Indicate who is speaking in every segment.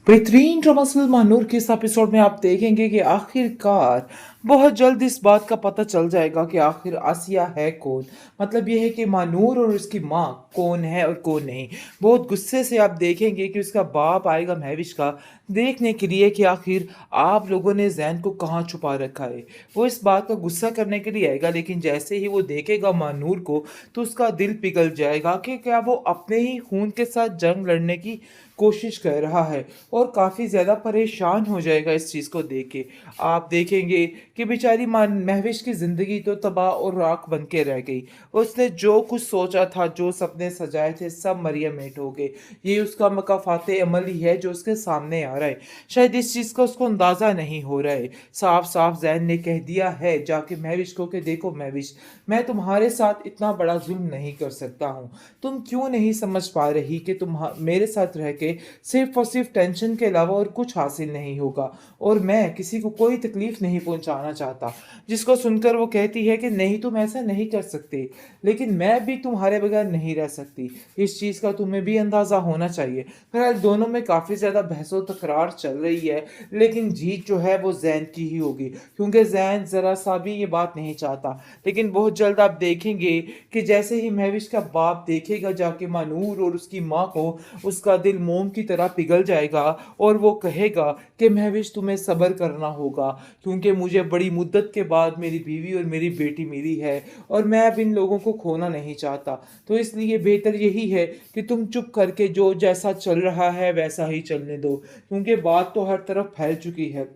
Speaker 1: बेहतरीन drama film नूर के इस एपिसोड में आप देखेंगे कि आखिरकार बहुत जल्द इस बात का पता चल जाएगा कि आखिर आसिया है कौन। मतलब ये है कि मानूर और उसकी माँ कौन है और कौन नहीं। बहुत गुस्से से आप देखेंगे कि उसका बाप आएगा महविश का देखने के लिए कि आखिर आप लोगों ने जैन को कहाँ छुपा रखा है। वो इस बात का गुस्सा करने के लिए आएगा, लेकिन जैसे ही वो देखेगा मानूर को तो उसका दिल पिघल जाएगा कि क्या वो अपने ही खून के साथ जंग लड़ने की कोशिश कर रहा है, और काफ़ी ज़्यादा परेशान हो जाएगा इस चीज़ को देख के। आप देखेंगे कि बेचारी महविश की ज़िंदगी तो तबाह और राख बन के रह गई। उसने जो कुछ सोचा था, जो सपने सजाए थे, सब मरियमेट हो गए। ये उसका मकाफ़ाते अमल ही है जो उसके सामने आ रहा है। शायद इस चीज़ का उसको अंदाज़ा नहीं हो रहा है। साफ साफ जैन ने कह दिया है जाके महविश को कि देखो महविश, मैं तुम्हारे साथ इतना बड़ा जुल्म नहीं कर सकता हूँ। तुम क्यों नहीं समझ पा रही कि तुम मेरे साथ रह के सिर्फ और सिर्फ टेंशन के अलावा और कुछ हासिल नहीं होगा, और मैं किसी को कोई तकलीफ नहीं पहुंचाना चाहता। जिसको सुनकर वो कहती है कि नहीं, तुम ऐसा नहीं कर सकते, लेकिन मैं भी तुम्हारे बगैर नहीं रह सकती। इस चीज़ का तुम्हें भी अंदाज़ा होना चाहिए। फिलहाल दोनों में काफ़ी ज़्यादा बहसो तकरार चल रही है, लेकिन जीत जो है वो जैन की ही होगी, क्योंकि जैन ज़रा सा भी ये बात नहीं चाहता। लेकिन बहुत जल्द आप देखेंगे कि जैसे ही महविश का बाप देखेगा जाके मानूर और उसकी माँ को, उसका दिल मोम की तरह पिघल जाएगा और वो कहेगा कि महविश तुम्हें सब्र करना होगा, क्योंकि मुझे बड़ी मुद्दत के बाद मेरी बीवी और मेरी बेटी मिली है, और मैं अब इन लोगों को खोना नहीं चाहता। तो इसलिए बेहतर यही है कि तुम चुप करके जो जैसा चल रहा है वैसा ही चलने दो, क्योंकि बात तो हर तरफ फैल चुकी है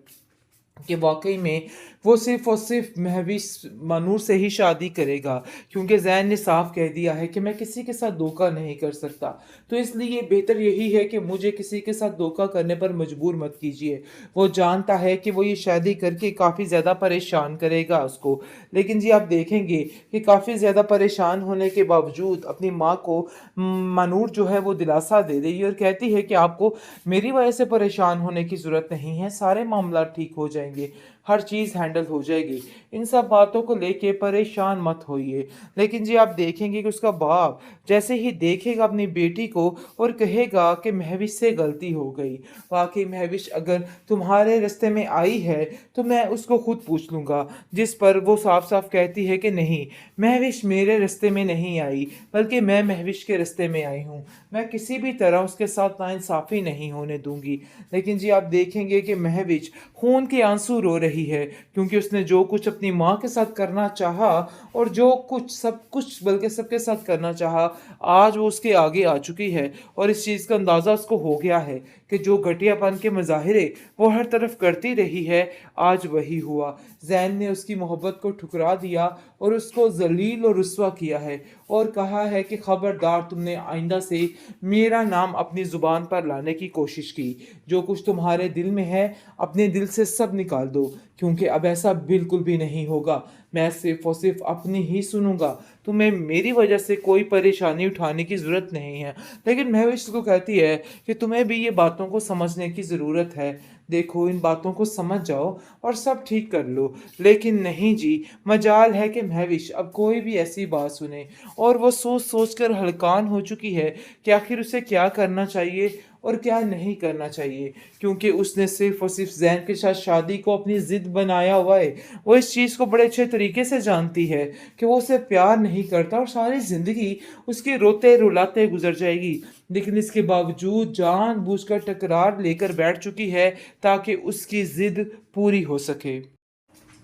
Speaker 1: कि वाकई में वो सिर्फ और सिर्फ महविश मनूर से ही शादी करेगा, क्योंकि जैन ने साफ कह दिया है कि मैं किसी के साथ धोखा नहीं कर सकता। तो इसलिए बेहतर यही है कि मुझे किसी के साथ धोखा करने पर मजबूर मत कीजिए। वो जानता है कि वो ये शादी करके काफ़ी ज़्यादा परेशान करेगा उसको, लेकिन जी आप देखेंगे कि काफ़ी ज़्यादा परेशान होने के बावजूद अपनी माँ को मनूर जो है वो दिलासा दे रही है और कहती है कि आपको मेरी वजह से परेशान होने की ज़रूरत नहीं है, सारे मामला ठीक हो जाएंगे, हर चीज़ हैंडल हो जाएगी। इन सब बातों को लेके परेशान मत होइए। लेकिन जी आप देखेंगे कि उसका बाप जैसे ही देखेगा अपनी बेटी को और कहेगा कि महविश से गलती हो गई, वाकई महविश अगर तुम्हारे रास्ते में आई है तो मैं उसको खुद पूछ लूँगा। जिस पर वो साफ साफ कहती है कि नहीं, महविश मेरे रास्ते में नहीं आई, बल्कि मैं महविश के रास्ते में आई हूँ। मैं किसी भी तरह उसके साथ नाइंसाफ़ी नहीं होने दूंगी। लेकिन जी आप देखेंगे कि महविश खून के आंसू रो रही है, क्योंकि उसने जो कुछ अपनी माँ के साथ करना चाहा, और जो कुछ सब कुछ बल्कि सबके साथ करना चाहा, आज वो उसके आगे आ चुकी है। और इस चीज़ का अंदाज़ा उसको हो गया है कि जो घटियापन के मुजाहिरे वो हर तरफ करती रही है, आज वही हुआ। जैन ने उसकी मोहब्बत को ठुकरा दिया और उसको जलील और रुस्वा किया है, और कहा है कि खबरदार तुमने आइंदा से मेरा नाम अपनी ज़ुबान पर लाने की कोशिश की। जो कुछ तुम्हारे दिल में है अपने दिल से सब निकाल दो, क्योंकि अब ऐसा बिल्कुल भी नहीं होगा। मैं सिर्फ और सिर्फ अपनी ही सुनूंगा, तुम्हें मेरी वजह से कोई परेशानी उठाने की ज़रूरत नहीं है। लेकिन महविश को कहती है कि तुम्हें भी ये बातों को समझने की ज़रूरत है। देखो, इन बातों को समझ जाओ और सब ठीक कर लो। लेकिन नहीं जी, मजाल है कि महविश अब कोई भी ऐसी बात सुने, और वो सोच सोच कर हलकान हो चुकी है कि आखिर उसे क्या करना चाहिए और क्या नहीं करना चाहिए, क्योंकि उसने सिर्फ और सिर्फ जैन के साथ शादी को अपनी ज़िद बनाया हुआ है। वो इस चीज़ को बड़े अच्छे तरीके से जानती है कि वो उसे प्यार नहीं करता और सारी ज़िंदगी उसकी रोते रुलाते गुजर जाएगी, लेकिन इसके बावजूद जानबूझकर टकरार लेकर बैठ चुकी है ताकि उसकी ज़िद पूरी हो सके।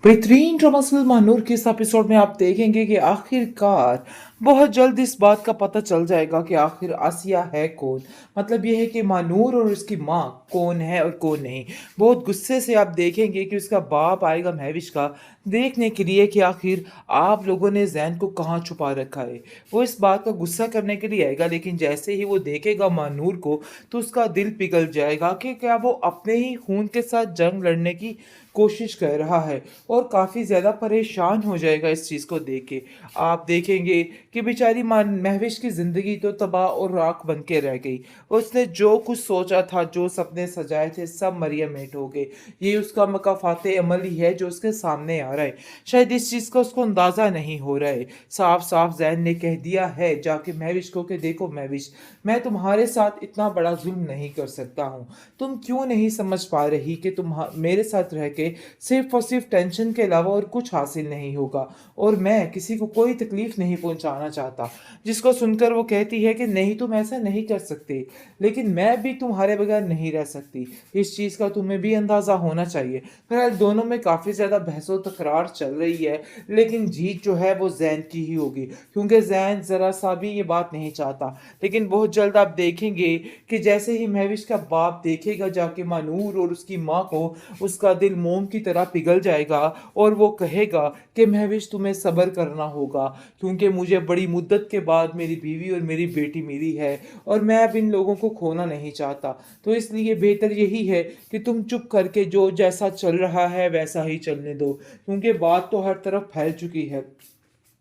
Speaker 1: बेहतरीन ड्रामा फिल्म नूर के इस एपिसोड में आप देखेंगे कि आखिरकार बहुत जल्द इस बात का पता चल जाएगा कि आखिर आसिया है कौन। मतलब ये है कि मानूर और उसकी माँ कौन है और कौन नहीं। बहुत गुस्से से आप देखेंगे कि उसका बाप आएगा महविश का देखने के लिए कि आखिर आप लोगों ने जैन को कहाँ छुपा रखा है। वो इस बात का गुस्सा करने के लिए आएगा, लेकिन जैसे ही वो देखेगा मानूर को तो उसका दिल पिघल जाएगा कि क्या वो अपने ही खून के साथ जंग लड़ने की कोशिश कर रहा है, और काफ़ी ज़्यादा परेशान हो जाएगा इस चीज़ को देख के। आप देखेंगे कि बेचारी महविश की ज़िंदगी तो तबाह और राख बन के रह गई। उसने जो कुछ सोचा था, जो सपने सजाए थे, सब मरियमेंट हो गए। ये उसका मकाफ़ाते अमल ही है जो उसके सामने आ रहा है। शायद इस चीज़ का उसको अंदाज़ा नहीं हो रहा है। साफ-साफ ज़ैन ने कह दिया है जाके महविश को कि देखो महविश, मैं तुम्हारे साथ इतना बड़ा ज़ुल्म नहीं कर सकता हूँ। तुम क्यों नहीं समझ पा रही कि मेरे साथ रह के सिर्फ़ और सिर्फ़ टेंशन के अलावा और कुछ हासिल नहीं होगा, और मैं किसी को कोई तकलीफ़ नहीं पहुँचाना चाहता। जिसको सुनकर वो कहती है कि नहीं, तुम ऐसा नहीं कर सकते, लेकिन मैं भी तुम्हारे बगैर नहीं रह सकती। इस चीज़ का तुम्हें भी अंदाज़ा होना चाहिए। फ़िलहाल दोनों में काफ़ी ज़्यादा बहस-ओ-तकरार चल रही है, लेकिन जीत जो है वो ज़ैन की ही होगी, क्योंकि ज़ैन ज़रा-सा भी ये बात नहीं चाहता। लेकिन बहुत जल्द आप देखेंगे कि जैसे ही महविश का बाप देखेगा जाके मानूर और उसकी माँ को, उसका दिल मोम की तरह पिघल जाएगा और वो कहेगा कि महविश, तुम्हें सब्र करना होगा, क्योंकि मुझे बड़ी मुद्दत के बाद मेरी बीवी और मेरी बेटी मिली है और मैं अब इन लोगों को खोना नहीं चाहता। तो इसलिए बेहतर यही है कि तुम चुप करके जो जैसा चल रहा है वैसा ही चलने दो, क्योंकि बात तो हर तरफ फैल चुकी है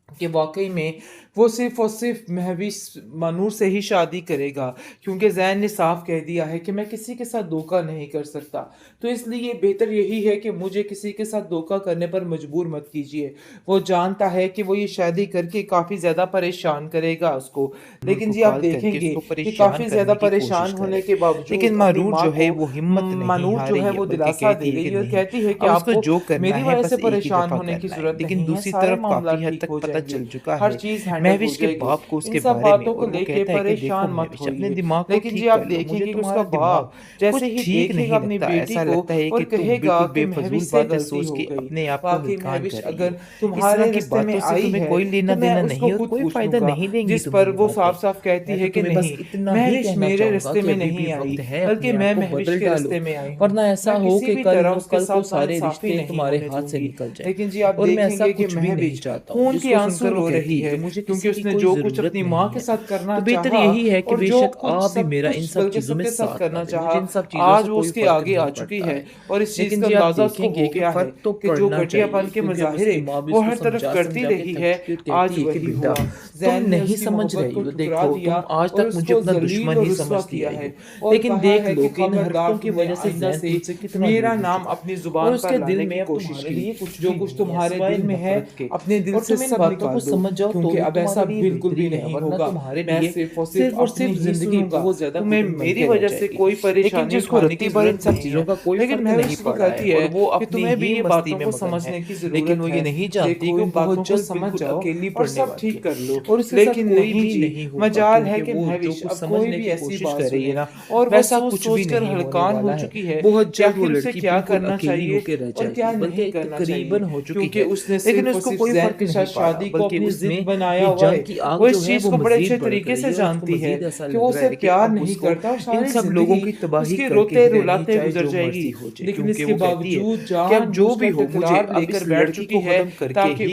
Speaker 1: कि वाक़ई में वो सिर्फ़ और सिर्फ़ महविश मानूर से ही शादी करेगा, क्योंकि ज़ैन ने साफ़ कह दिया है कि मैं किसी के साथ धोखा नहीं कर सकता। तो इसलिए बेहतर यही है कि मुझे किसी के साथ धोखा करने पर मजबूर मत कीजिए। वो जानता है कि वो ये शादी करके काफ़ी ज़्यादा परेशान करेगा उसको।
Speaker 2: नूर
Speaker 1: लेकिन
Speaker 2: को
Speaker 1: जी आप
Speaker 2: कॉल करके
Speaker 1: देखेंगे
Speaker 2: उसको
Speaker 1: कि
Speaker 2: परेशान
Speaker 1: काफ़ी ज़्यादा
Speaker 2: करने की
Speaker 1: परेशान
Speaker 2: कोशिश
Speaker 1: होने
Speaker 2: करे।
Speaker 1: के बावजूद
Speaker 2: लेकिन
Speaker 1: अपनी
Speaker 2: मारूर
Speaker 1: माँ
Speaker 2: जो है
Speaker 1: को
Speaker 2: वो हिम्मत नहीं
Speaker 1: मानूर जो
Speaker 2: हारी
Speaker 1: है
Speaker 2: है,
Speaker 1: वो
Speaker 2: बल्कि
Speaker 1: दिलासा दे
Speaker 2: कहती है
Speaker 1: रही
Speaker 2: कि
Speaker 1: है और
Speaker 2: नहीं,
Speaker 1: कहती है कि
Speaker 2: अब उसको
Speaker 1: आपको
Speaker 2: जो करना
Speaker 1: मेरी
Speaker 2: है
Speaker 1: वज़ह
Speaker 2: बस
Speaker 1: से
Speaker 2: एक ही
Speaker 1: परेशान
Speaker 2: दफ़ा
Speaker 1: होने की
Speaker 2: करना है।
Speaker 1: ज़रूरत
Speaker 2: लेकिन
Speaker 1: नहीं है,
Speaker 2: दूसरी
Speaker 1: सारे
Speaker 2: तरफ
Speaker 1: मामलात
Speaker 2: काफ़ी हद
Speaker 1: ठीक
Speaker 2: तक
Speaker 1: हो
Speaker 2: पता
Speaker 1: जाएँगे,
Speaker 2: चल चुका
Speaker 1: हर
Speaker 2: है
Speaker 1: चीज़ हैंडल हो
Speaker 2: महविश के
Speaker 1: जाएगी।
Speaker 2: बाप को
Speaker 1: इन
Speaker 2: उसके
Speaker 1: सब
Speaker 2: बारे में,
Speaker 1: बातों को
Speaker 2: और वो
Speaker 1: लेके
Speaker 2: कहता है कि देखो
Speaker 1: परेशान मत
Speaker 2: महविश, अपने
Speaker 1: होइए।
Speaker 2: दिमाग को
Speaker 1: लेकिन जी
Speaker 2: ठीक
Speaker 1: आप
Speaker 2: कर लो, मुझे
Speaker 1: देखेंगे कि उसका
Speaker 2: तुम्हारा दिमाग
Speaker 1: बाप जैसे
Speaker 2: कुछ
Speaker 1: ही
Speaker 2: ठीक
Speaker 1: देखेगा
Speaker 2: नहीं
Speaker 1: अपनी
Speaker 2: लगता।
Speaker 1: बेटी
Speaker 2: ऐसा
Speaker 1: को
Speaker 2: लगता है
Speaker 1: और
Speaker 2: कि तुम
Speaker 1: कहेगा
Speaker 2: बिल्कुल
Speaker 1: कि
Speaker 2: बेफजूल
Speaker 1: महविश से
Speaker 2: बातें
Speaker 1: गलती
Speaker 2: सोच
Speaker 1: हो
Speaker 2: के
Speaker 1: गई।
Speaker 2: अपने आप को
Speaker 1: वाक़ई
Speaker 2: हलकान
Speaker 1: महविश
Speaker 2: कर रही
Speaker 1: अगर
Speaker 2: हो। इस तरह
Speaker 1: तुम्हारे
Speaker 2: की
Speaker 1: रास्ते में
Speaker 2: बातों से
Speaker 1: आई
Speaker 2: तुम्हें
Speaker 1: है
Speaker 2: कोई
Speaker 1: तो
Speaker 2: लेना
Speaker 1: मैं
Speaker 2: देना
Speaker 1: उसको
Speaker 2: नहीं और
Speaker 1: खुद
Speaker 2: कोई
Speaker 1: पूछ
Speaker 2: फ़ायदा
Speaker 1: लूँगा।
Speaker 2: नहीं देंगी
Speaker 1: जिस
Speaker 2: तुम्हें
Speaker 1: पर
Speaker 2: ये
Speaker 1: वो
Speaker 2: बातें।
Speaker 1: साफ-साफ कहती
Speaker 2: मैं तो
Speaker 1: है कि
Speaker 2: तुम्हें बस
Speaker 1: नहीं,
Speaker 2: इतना ही
Speaker 1: महविश
Speaker 2: कहना
Speaker 1: मेरे
Speaker 2: चाहूँगा
Speaker 1: रास्ते
Speaker 2: कि
Speaker 1: में
Speaker 2: अभी भी
Speaker 1: नहीं
Speaker 2: वक़्त
Speaker 1: आई,
Speaker 2: है,
Speaker 1: बल्कि
Speaker 2: अपने आप
Speaker 1: मैं
Speaker 2: को
Speaker 1: महविश
Speaker 2: बदल
Speaker 1: के
Speaker 2: डालो,
Speaker 1: रास्ते में आई हूँ।
Speaker 2: वरना ऐसा
Speaker 1: मैं
Speaker 2: हो
Speaker 1: किसी
Speaker 2: कि
Speaker 1: भी
Speaker 2: कल
Speaker 1: तरह
Speaker 2: नु
Speaker 1: उसके
Speaker 2: कल को
Speaker 1: साथ
Speaker 2: सारे
Speaker 1: नाइंसाफ़ी
Speaker 2: रिश्ते
Speaker 1: नहीं
Speaker 2: तुम्हारे
Speaker 1: होने
Speaker 2: हाथ से
Speaker 1: दूँगी।
Speaker 2: निकल जाएँ।
Speaker 1: लेकिन जी आप
Speaker 2: और मैं ऐसा
Speaker 1: देखेंगे कि
Speaker 2: कुछ भी नहीं
Speaker 1: महविश
Speaker 2: चाहता हूँ।
Speaker 1: खून के
Speaker 2: जिसको
Speaker 1: आँसू
Speaker 2: सुनकर वो
Speaker 1: रो रही
Speaker 2: कहती है
Speaker 1: है,
Speaker 2: कि मुझे
Speaker 1: क्योंकि
Speaker 2: किसी की
Speaker 1: उसने
Speaker 2: कोई
Speaker 1: जो कुछ
Speaker 2: ज़रूरत
Speaker 1: अपनी माँ
Speaker 2: नहीं
Speaker 1: के
Speaker 2: है।
Speaker 1: साथ करना
Speaker 2: तो बेहतर
Speaker 1: चाहा
Speaker 2: यही है कि
Speaker 1: और जो
Speaker 2: बेशक
Speaker 1: कुछ
Speaker 2: आप भी
Speaker 1: सब
Speaker 2: मेरा इन
Speaker 1: कुछ
Speaker 2: सब
Speaker 1: बल्कि
Speaker 2: चीज़ों में
Speaker 1: सबके साथ
Speaker 2: साथ ना
Speaker 1: करना
Speaker 2: दें। मुझे
Speaker 1: चाहा,
Speaker 2: इन सब चीज़ों से
Speaker 1: आज वो
Speaker 2: कोई
Speaker 1: उसके
Speaker 2: फ़र्क
Speaker 1: आगे आ
Speaker 2: नहीं
Speaker 1: चुकी
Speaker 2: पड़ता
Speaker 1: है
Speaker 2: है।
Speaker 1: और इस चीज़
Speaker 2: लेकिन
Speaker 1: का
Speaker 2: जी आप
Speaker 1: अंदाज़ा उसको
Speaker 2: देखेंगे
Speaker 1: हो
Speaker 2: कि
Speaker 1: गया है
Speaker 2: फ़र्क तो
Speaker 1: कि जो
Speaker 2: पड़ना
Speaker 1: घटियापन
Speaker 2: चाहिए,
Speaker 1: के
Speaker 2: क्योंकि अब
Speaker 1: मुज़ाहिरे
Speaker 2: उसकी माँ भी
Speaker 1: वो
Speaker 2: उसको
Speaker 1: हर तरफ करती
Speaker 2: समझा-समझा के
Speaker 1: रही
Speaker 2: थक
Speaker 1: है,
Speaker 2: चुकी है और
Speaker 1: आज
Speaker 2: कहती है कि
Speaker 1: वही
Speaker 2: बेटा,
Speaker 1: हुआ।
Speaker 2: तुम
Speaker 1: ज़ैन ने
Speaker 2: नहीं
Speaker 1: उसकी
Speaker 2: समझ
Speaker 1: मोहब्बत
Speaker 2: रही
Speaker 1: को
Speaker 2: हो,
Speaker 1: ठुकरा
Speaker 2: देखो
Speaker 1: दिया
Speaker 2: तुम आज
Speaker 1: और
Speaker 2: तक मुझे
Speaker 1: उसको
Speaker 2: अपना
Speaker 1: ज़लील
Speaker 2: दुश्मन
Speaker 1: और
Speaker 2: ही
Speaker 1: रुस्वा
Speaker 2: समझती
Speaker 1: किया
Speaker 2: आई
Speaker 1: है
Speaker 2: हो।
Speaker 1: और
Speaker 2: लेकिन
Speaker 1: कहा
Speaker 2: देख
Speaker 1: है
Speaker 2: लो
Speaker 1: कि
Speaker 2: कि इन
Speaker 1: खबरदार
Speaker 2: हरकतों की
Speaker 1: तुमने
Speaker 2: वज़ह से
Speaker 1: आइंदा
Speaker 2: ज़ैन
Speaker 1: से
Speaker 2: तुमसे कितना
Speaker 1: मेरा
Speaker 2: दूर हो
Speaker 1: नाम
Speaker 2: चुका है
Speaker 1: अपनी
Speaker 2: और
Speaker 1: ज़ुबान
Speaker 2: उसके
Speaker 1: पर
Speaker 2: दिल
Speaker 1: लाने
Speaker 2: में
Speaker 1: की
Speaker 2: अब
Speaker 1: कोशिश
Speaker 2: तुम्हारे
Speaker 1: की।
Speaker 2: लिए कुछ
Speaker 1: जो
Speaker 2: भी
Speaker 1: कुछ
Speaker 2: नहीं है
Speaker 1: तुम्हारे
Speaker 2: सिवाय
Speaker 1: दिल में है,
Speaker 2: नफ़रत के।
Speaker 1: अपने दिल
Speaker 2: और
Speaker 1: से
Speaker 2: तुम इन
Speaker 1: सब
Speaker 2: बातों को
Speaker 1: निकाल दो,
Speaker 2: समझ जाओ तो
Speaker 1: क्योंकि
Speaker 2: ही
Speaker 1: अब ऐसा
Speaker 2: तुम्हारे लिए
Speaker 1: बिल्कुल भी
Speaker 2: बेहतरी है,
Speaker 1: नहीं
Speaker 2: वरना
Speaker 1: होगा।
Speaker 2: तुम्हारे
Speaker 1: मैं
Speaker 2: लिए
Speaker 1: सिर्फ़
Speaker 2: और
Speaker 1: अपनी
Speaker 2: सिर्फ
Speaker 1: ही
Speaker 2: ज़िंदगी
Speaker 1: सुनूँगा,
Speaker 2: बहुत ज़्यादा
Speaker 1: तुम्हें
Speaker 2: घुटन बन
Speaker 1: मेरी
Speaker 2: के रह
Speaker 1: वज़ह से
Speaker 2: जाएगी।
Speaker 1: कोई
Speaker 2: लेकिन
Speaker 1: परेशानी
Speaker 2: जिसको
Speaker 1: उठाने की
Speaker 2: रत्ती भर इन
Speaker 1: ज़रूरत
Speaker 2: सब
Speaker 1: नहीं
Speaker 2: चीज़ों
Speaker 1: है।
Speaker 2: का कोई
Speaker 1: लेकिन
Speaker 2: फ़र्क
Speaker 1: महविश
Speaker 2: नहीं
Speaker 1: उसको
Speaker 2: पड़ा है
Speaker 1: कहती
Speaker 2: और
Speaker 1: है
Speaker 2: वो
Speaker 1: कि
Speaker 2: अपनी
Speaker 1: तुम्हें भी
Speaker 2: ही
Speaker 1: ये
Speaker 2: मस्ती
Speaker 1: बातों
Speaker 2: में
Speaker 1: को
Speaker 2: मगन है,
Speaker 1: समझने की
Speaker 2: लेकिन
Speaker 1: ज़रूरत
Speaker 2: वो ये
Speaker 1: है।
Speaker 2: नहीं जानती
Speaker 1: देखो,
Speaker 2: कि
Speaker 1: इन बातों
Speaker 2: बहुत
Speaker 1: को
Speaker 2: जल्द
Speaker 1: समझ
Speaker 2: बिल्कुल
Speaker 1: जाओ
Speaker 2: अकेली
Speaker 1: और
Speaker 2: पड़ने
Speaker 1: सब
Speaker 2: वाली
Speaker 1: ठीक
Speaker 2: है
Speaker 1: कर लो।
Speaker 2: और उसके साथ
Speaker 1: लेकिन
Speaker 2: कोई
Speaker 1: नहीं
Speaker 2: भी
Speaker 1: जी,
Speaker 2: नहीं होगा,
Speaker 1: मजाल है
Speaker 2: क्योंकि
Speaker 1: कि
Speaker 2: वो जो
Speaker 1: महविश
Speaker 2: कुछ
Speaker 1: अब कोई
Speaker 2: समझने
Speaker 1: भी
Speaker 2: की
Speaker 1: ऐसी
Speaker 2: कोशिश
Speaker 1: बात
Speaker 2: कर रही है
Speaker 1: सुने
Speaker 2: ना,
Speaker 1: और वो
Speaker 2: वैसा कुछ भी
Speaker 1: सोच-सोच कर
Speaker 2: नहीं होने
Speaker 1: हड़कान हो
Speaker 2: वाला है।
Speaker 1: चुकी है
Speaker 2: बहुत
Speaker 1: कि
Speaker 2: जल्द वो
Speaker 1: आखिर उसे
Speaker 2: लड़की
Speaker 1: क्या
Speaker 2: बिल्कुल
Speaker 1: करना
Speaker 2: अकेली
Speaker 1: चाहिए
Speaker 2: होके रह
Speaker 1: और क्या
Speaker 2: जाएगी,
Speaker 1: नहीं
Speaker 2: बल्कि
Speaker 1: करना चाहिए,
Speaker 2: तकरीबन हो चुकी
Speaker 1: क्योंकि
Speaker 2: है।
Speaker 1: उसने
Speaker 2: लेकिन
Speaker 1: सिर्फ़ और
Speaker 2: उसको
Speaker 1: सिर्फ़
Speaker 2: कोई
Speaker 1: ज़ैन
Speaker 2: फ़र्क
Speaker 1: के साथ
Speaker 2: नहीं पड़ा,
Speaker 1: शादी को
Speaker 2: बल्कि
Speaker 1: अपनी ज़िद
Speaker 2: उसमें
Speaker 1: बनाया
Speaker 2: ये
Speaker 1: हुआ
Speaker 2: जंग
Speaker 1: है।
Speaker 2: की
Speaker 1: वो
Speaker 2: आग जो
Speaker 1: इस
Speaker 2: है
Speaker 1: चीज़
Speaker 2: वो
Speaker 1: को बड़े अच्छे
Speaker 2: मज़ीद भड़क
Speaker 1: तरीके
Speaker 2: रही
Speaker 1: से
Speaker 2: है और उसको
Speaker 1: जानती है
Speaker 2: मज़ीद ऐसा
Speaker 1: कि
Speaker 2: लग
Speaker 1: वो
Speaker 2: रहा
Speaker 1: उसे
Speaker 2: है कि
Speaker 1: प्यार
Speaker 2: अब
Speaker 1: नहीं
Speaker 2: उसको
Speaker 1: करता और
Speaker 2: इन
Speaker 1: सारी
Speaker 2: सब लोगों
Speaker 1: ज़िंदगी
Speaker 2: की तबाही
Speaker 1: उसकी
Speaker 2: करके ही रहनी,
Speaker 1: रोते-रुलाते
Speaker 2: चाहे
Speaker 1: गुज़र
Speaker 2: जो
Speaker 1: जाएगी।
Speaker 2: मर्ज़ी हो जाए,
Speaker 1: लेकिन
Speaker 2: क्योंकि
Speaker 1: इसके
Speaker 2: वो कहती है
Speaker 1: बावजूद
Speaker 2: कि अब जो भी
Speaker 1: जानबूझकर
Speaker 2: हो, मुझे
Speaker 1: तकरार
Speaker 2: अब
Speaker 1: लेकर
Speaker 2: इस
Speaker 1: बैठ
Speaker 2: लड़की
Speaker 1: चुकी
Speaker 2: को
Speaker 1: है
Speaker 2: ख़त्म करके
Speaker 1: ताकि
Speaker 2: ही